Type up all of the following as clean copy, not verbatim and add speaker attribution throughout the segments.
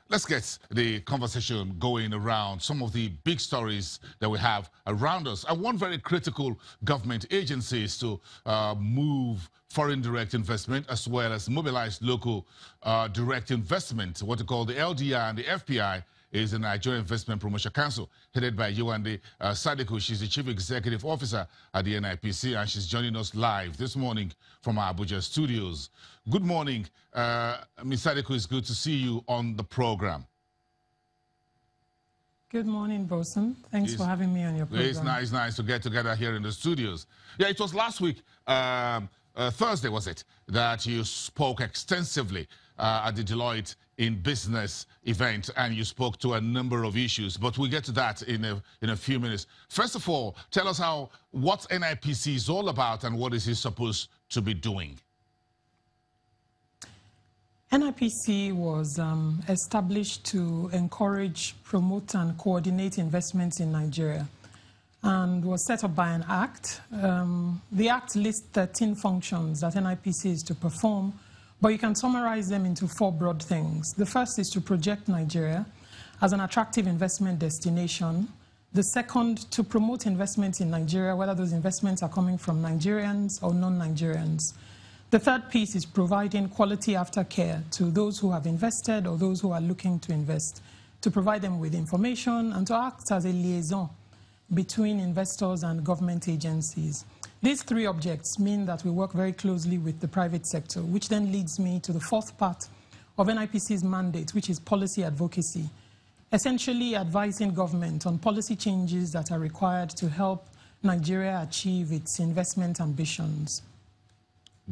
Speaker 1: let's get the conversation going around some of the big stories that we have around us. And one very critical government agency is to move foreign direct investment as well as mobilize local direct investment. What they call the LDI and the FPI is the Nigeria Investment Promotion Council, headed by Yewande Sadiku. She's the Chief Executive Officer at the NIPC, and she's joining us live this morning from our Abuja studios. Good morning, Ms. Sadiku. It's good to see you on the program.
Speaker 2: Good morning, Bosun. Thanks for having me on your program.
Speaker 1: It's nice to get together here in the studios. Yeah, it was last week, Thursday, was it, that you spoke extensively at the Deloitte in Business event, and you spoke to a number of issues, but we'll get to that in a few minutes. First of all, tell us what NIPC is all about and what is it supposed to be doing.
Speaker 2: NIPC was established to encourage, promote, and coordinate investments in Nigeria, and was set up by an act. The act lists 13 functions that NIPC is to perform, but you can summarize them into 4 broad things. The first is to project Nigeria as an attractive investment destination. The second, to promote investments in Nigeria, whether those investments are coming from Nigerians or non-Nigerians. The third piece is providing quality aftercare to those who have invested or those who are looking to invest, to provide them with information and to act as a liaison between investors and government agencies. These 3 objects mean that we work very closely with the private sector, which then leads me to the 4th part of NIPC's mandate, which is policy advocacy, essentially advising government on policy changes that are required to help Nigeria achieve its investment ambitions.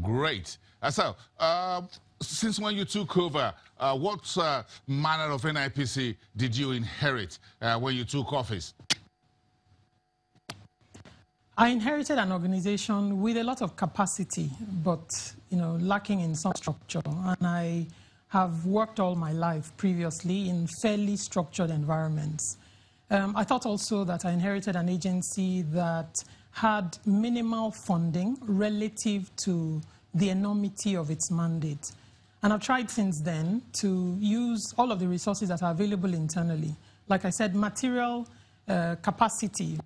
Speaker 1: Great. So, since when you took over, what manner of NIPC did you inherit when you took office?
Speaker 2: I inherited an organization with a lot of capacity, but lacking in some structure. And I have worked all my life previously in fairly structured environments. I thought also that I inherited an agency that had minimal funding relative to the enormity of its mandate. And I've tried since then to use all of the resources that are available internally. Like I said, material capacity,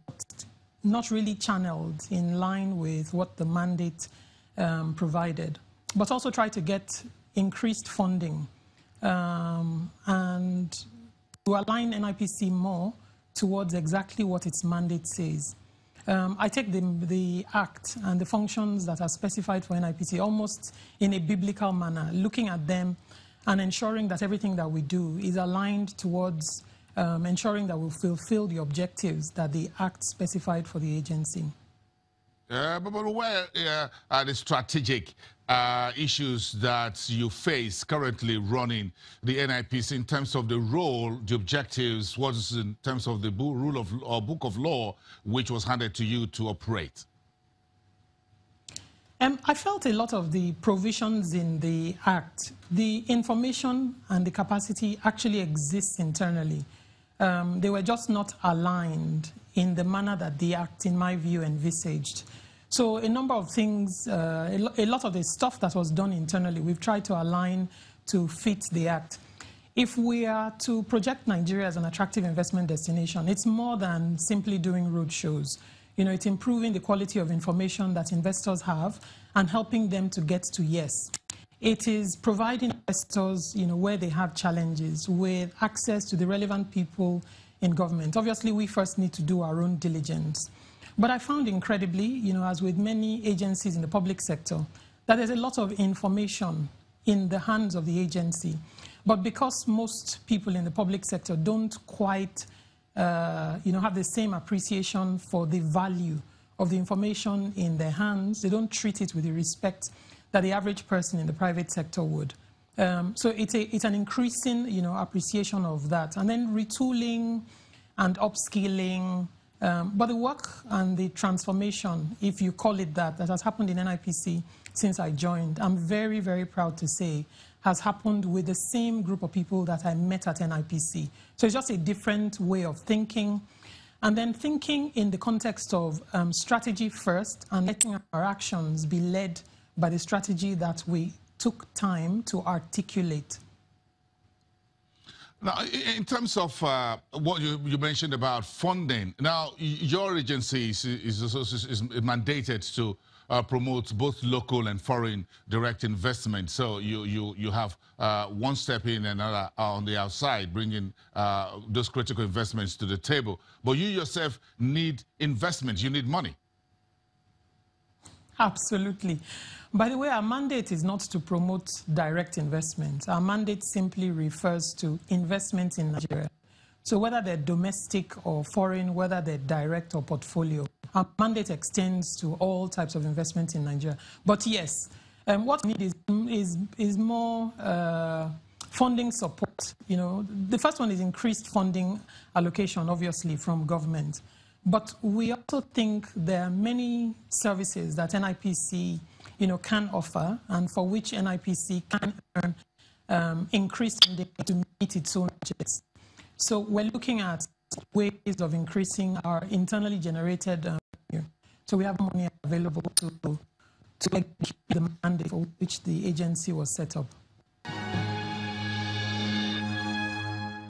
Speaker 2: not really channeled in line with what the mandate provided, but also try to get increased funding and to align NIPC more towards exactly what its mandate says. I take the act and the functions that are specified for NIPC almost in a biblical manner, looking at them and ensuring that everything that we do is aligned towards ensuring that we'll fulfill the objectives that the Act specified for the agency.
Speaker 1: But where are the strategic issues that you face currently running the NIPC in terms of the role, the objectives, what is in terms of the rule of or book of law which was handed to you to operate?
Speaker 2: I felt a lot of the provisions in the Act, the information and the capacity actually exists internally. They were just not aligned in the manner that the Act, in my view, envisaged. So a number of things, a lot of the stuff that was done internally, we've tried to align to fit the Act. If we are to project Nigeria as an attractive investment destination, it's more than simply doing road shows. It's improving the quality of information that investors have and helping them to get to yes. It is providing investors, where they have challenges with access to the relevant people in government. Obviously, we first need to do our own diligence. But I found incredibly, as with many agencies in the public sector, that there's a lot of information in the hands of the agency. But because most people in the public sector don't quite have the same appreciation for the value of the information in their hands, they don't treat it with the respect that the average person in the private sector would. So it's an increasing, appreciation of that. And then retooling and upskilling. But the work and the transformation, if you call it that has happened in NIPC since I joined, I'm very, very proud to say, has happened with the same group of people that I met at NIPC. So it's just a different way of thinking. And then thinking in the context of strategy first and letting our actions be led by the strategy that we took time to articulate.
Speaker 1: Now, in terms of what you mentioned about funding, now your agency is mandated to promote both local and foreign direct investment. So you have one step in and another on the outside, bringing those critical investments to the table. But you yourself need investment. You need money.
Speaker 2: Absolutely. By the way, our mandate is not to promote direct investment. Our mandate simply refers to investment in Nigeria. So whether they're domestic or foreign, whether they're direct or portfolio, our mandate extends to all types of investment in Nigeria. But yes, what we need is more funding support. You know, the first one is increased funding allocation, obviously, from government. But we also think there are many services that NIPC, you know, can offer, and for which NIPC can earn increased funding to meet its own budgets. So we're looking at ways of increasing our internally generated revenue. So we have money available to execute the mandate for which the agency was set up.